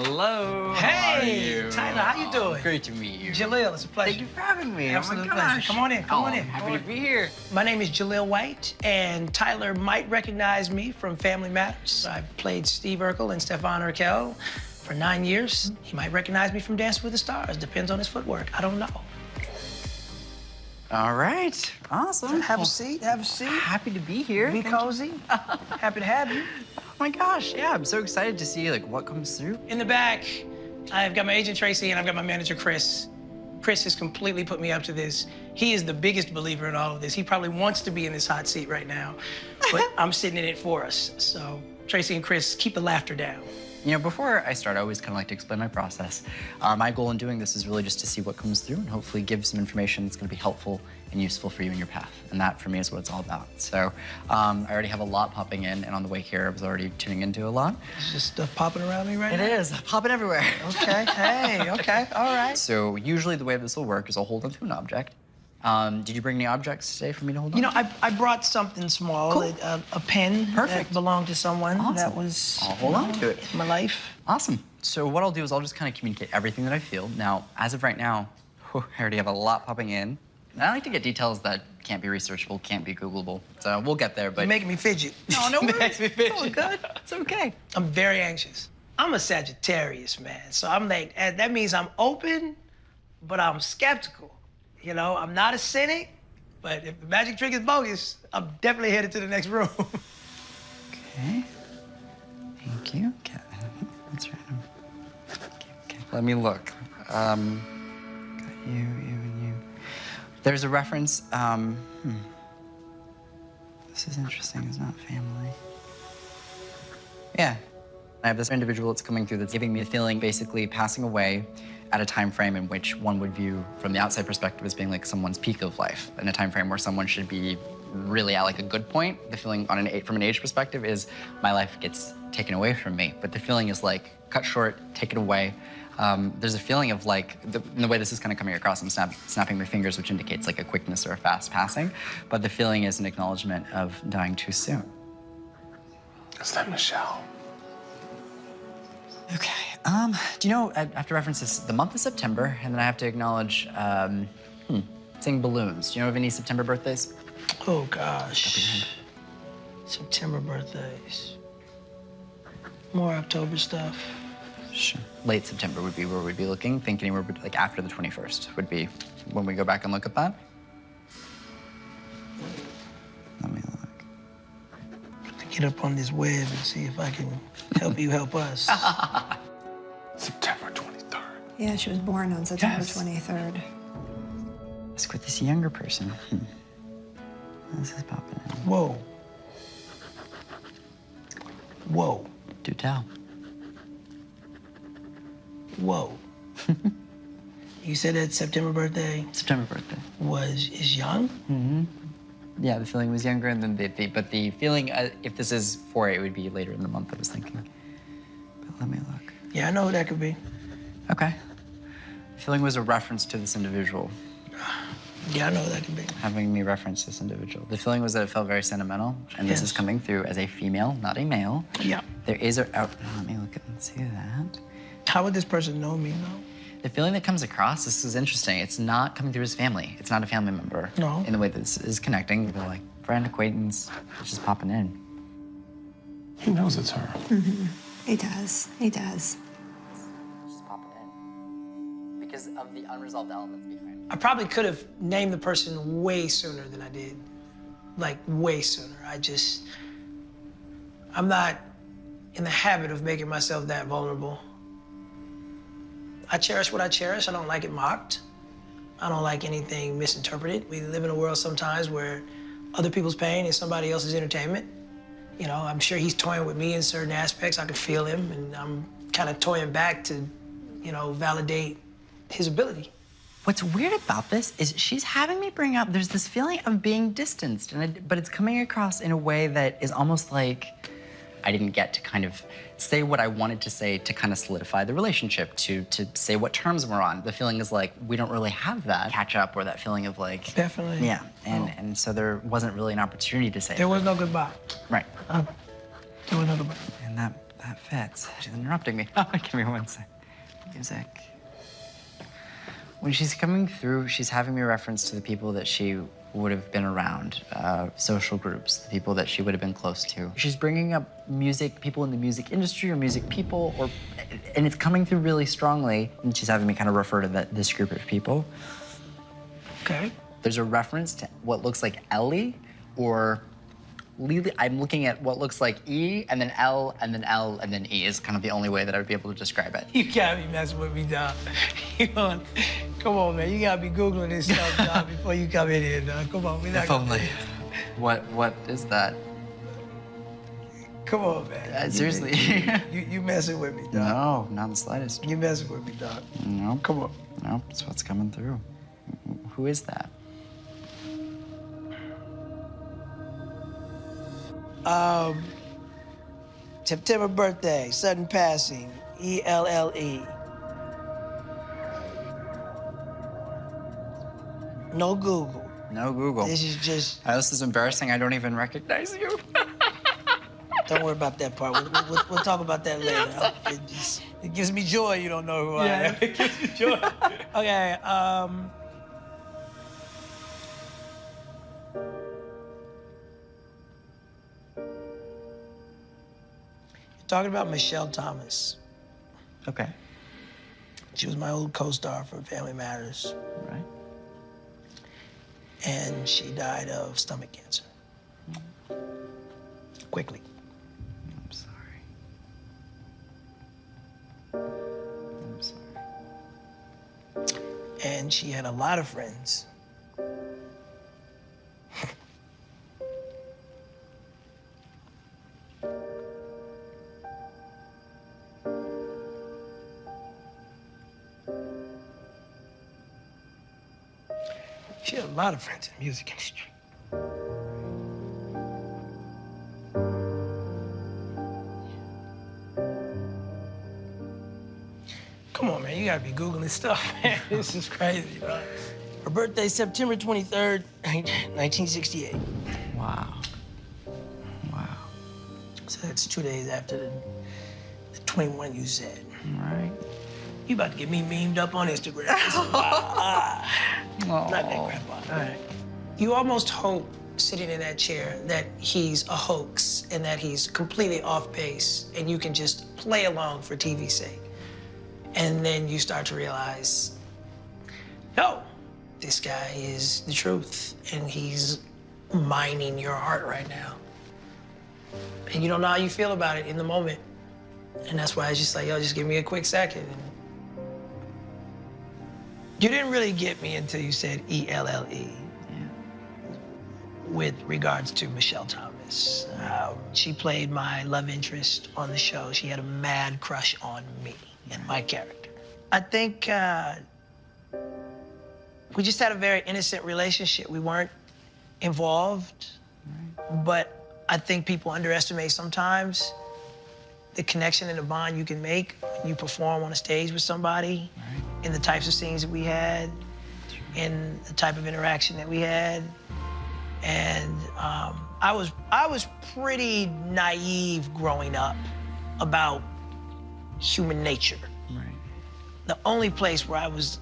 Hello. Hey, how are you? Tyler, how you doing? Great to meet you. Jaleel, it's a pleasure. Thank you for having me. Absolute oh my pleasure. gosh. Come on in, come on in. Happy to be here. My name is Jaleel White, and Tyler might recognize me from Family Matters. I've played Steve Urkel and Stefan Urkel for 9 years. He might recognize me from Dancing with the Stars. Depends on his footwork. I don't know. All right. Awesome. Have a seat, have a seat. Happy to be here. Be cozy. Happy to have you. Oh my gosh, yeah, I'm so excited to see like what comes through. In the back, I've got my agent Tracy and I've got my manager Chris. Chris has completely put me up to this. He is the biggest believer in all of this. He probably wants to be in this hot seat right now, but I'm sitting in it for us. So Tracy and Chris, keep the laughter down. You know, before I start, I always kind of like to explain my process. My goal in doing this is really just to see what comes through and hopefully give some information that's going to be helpful and useful for you in your path. And that, for me, is what it's all about. So I already have a lot popping in, and on the way here, I was already tuning into a lot. Is just stuff popping around me right now? It is. Popping everywhere. Okay, hey, okay, all right. So usually the way this will work is I'll hold onto an object. Did you bring any objects today for me to hold on? You know, I brought something small, Cool. a pen Perfect. that belonged to someone Awesome. that was I'll hold on to it. in my life. Awesome. So what I'll do is I'll just kind of communicate everything that I feel. Now, as of right now, I already have a lot popping in. And I like to get details that can't be researchable, can't be Googleable. So we'll get there, but... You're making me fidget. No worries. Makes me fidget. It's all good. It's okay. I'm very anxious. I'm a Sagittarius, man. So I'm like, that means I'm open, but I'm skeptical. You know, I'm not a cynic, but if the magic trick is bogus, I'm definitely headed to the next room. Okay. Thank you. Okay. That's random. Okay. Let me look. Got you, and you. There's a reference. This is interesting. It's not family. Yeah. I have this individual that's coming through that's giving me a feeling basically passing away at a time frame in which one would view from the outside perspective as being like someone's peak of life, in a time frame where someone should be really at like a good point. The feeling on from an age perspective is my life gets taken away from me, but the feeling is like cut short, take it away. There's a feeling of like, in the way this is kind of coming across, I'm snapping my fingers, which indicates like a quickness or a fast passing, but the feeling is an acknowledgement of dying too soon. Is that Michelle? Okay. Do you know, I have to reference this, the month of September, and then I have to acknowledge, seeing balloons. Do you know of any September birthdays? Oh, gosh. September birthdays. More October stuff. Sure. Late September would be where we'd be looking. Think anywhere like after the 21st would be when we go back and look at that. Let me look. Get up on this web and see if I can help you help us. September 23rd. Yeah, she was born on September Yes. 23rd. Let's with this younger person. This is popping in. Whoa. Whoa. Do tell. Whoa. You said that September birthday September birthday. is young? Mm-hmm. Yeah, the feeling was younger, and then but the feeling, if this is 4-8, it would be later in the month, I was thinking. But let me look. Yeah, I know who that could be. Okay. The feeling was a reference to this individual. Yeah, I know who that could be. Having me reference this individual. The feeling was that it felt very sentimental, and this is Yes. coming through as a female, not a male. Yeah. There is a, let me look and see that. How would this person know me, though? The feeling that comes across, this is interesting, it's not coming through as family. It's not a family member. No. In the way that this is connecting. They're like, friend, acquaintance, it's just popping in. He knows it's her. He does. He does. Just popping in. Because of the unresolved elements behind it. I probably could have named the person way sooner than I did. Like, way sooner. I'm not in the habit of making myself that vulnerable. I cherish what I cherish. I don't like it mocked. I don't like anything misinterpreted. We live in a world sometimes where other people's pain is somebody else's entertainment. You know, I'm sure he's toying with me in certain aspects. I can feel him, and I'm kind of toying back to, you know, validate his ability. What's weird about this is she's having me bring up, there's this feeling of being distanced, but it's coming across in a way that is almost like I didn't get to kind of say what I wanted to say to kind of solidify the relationship, to say what terms we're on. The feeling is like, we don't really have that catch up, or that feeling of like... Definitely. Yeah, and so there wasn't really an opportunity to say There it. was no goodbye. Right. There was no goodbye. And that That fits. She's interrupting me. Give me one sec. Music. When she's coming through, she's having me reference to the people that she would have been around, social groups, the people that she would have been close to. She's bringing up music, people in the music industry or music people, and it's coming through really strongly, and she's having me kind of refer to this group of people. Okay. There's a reference to what looks like Ellie or Lily. I'm looking at what looks like E, and then L, and then L, and then E is kind of the only way that I would be able to describe it. You gotta be messing with me, dog. Come on, man. You gotta be Googling this stuff, dog, before you come in here, dog. Come on, we're not If only. What is that? Come on, man. Seriously. You messing with me, dog. No, not the slightest. You messing with me, dog. No. Come on. No, that's what's coming through. Who is that? September birthday, sudden passing, E-L-L-E. No Google. No Google. This is just, This is embarrassing. I don't even recognize you. don't worry about that part. We'll talk about that later. It gives me joy you don't know who I am. It gives me joy. Okay, talking about Michelle Thomas. Okay. She was my old co-star for Family Matters. Right. And she died of stomach cancer. Quickly. I'm sorry. I'm sorry. And she had a lot of friends. She had a lot of friends in the music industry. Come on, man, you gotta be Googling stuff, man. This is crazy, bro. Her birthday, September 23rd, 1968. Wow. Wow. So that's 2 days after the 21 you said. All right. You about to get me memed up on Instagram. Not that grandpa. All right. You almost hope, sitting in that chair, that he's a hoax and that he's completely off base and you can just play along for TV's sake. And then you start to realize, no, this guy is the truth and he's mining your heart right now. And you don't know how you feel about it in the moment. And that's why it's just like, yo, just give me a quick second. You didn't really get me until you said E-L-L-E. Yeah. With regards to Michelle Thomas. She played my love interest on the show. She had a mad crush on me and my character. I think we just had a very innocent relationship. We weren't involved, but I think people underestimate sometimes the connection and the bond you can make when you perform on a stage with somebody, in the types of scenes that we had, in the type of interaction that we had. And I was pretty naive growing up about human nature. Right. The only place where I was,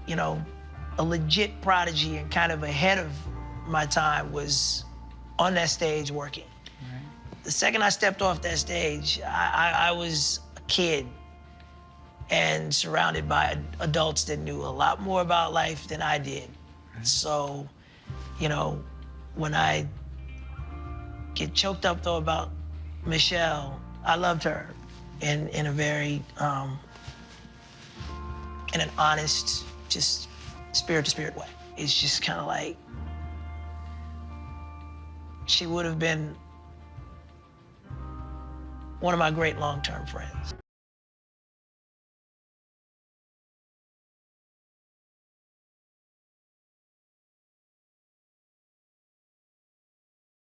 you know, a legit prodigy and kind of ahead of my time was on that stage working. Right. The second I stepped off that stage, I was a kid and surrounded by adults that knew a lot more about life than I did. Right. So, you know, when I get choked up though about Michelle, I loved her in a very, in an honest, just spirit to spirit way. It's just kind of like, she would have been one of my great long-term friends.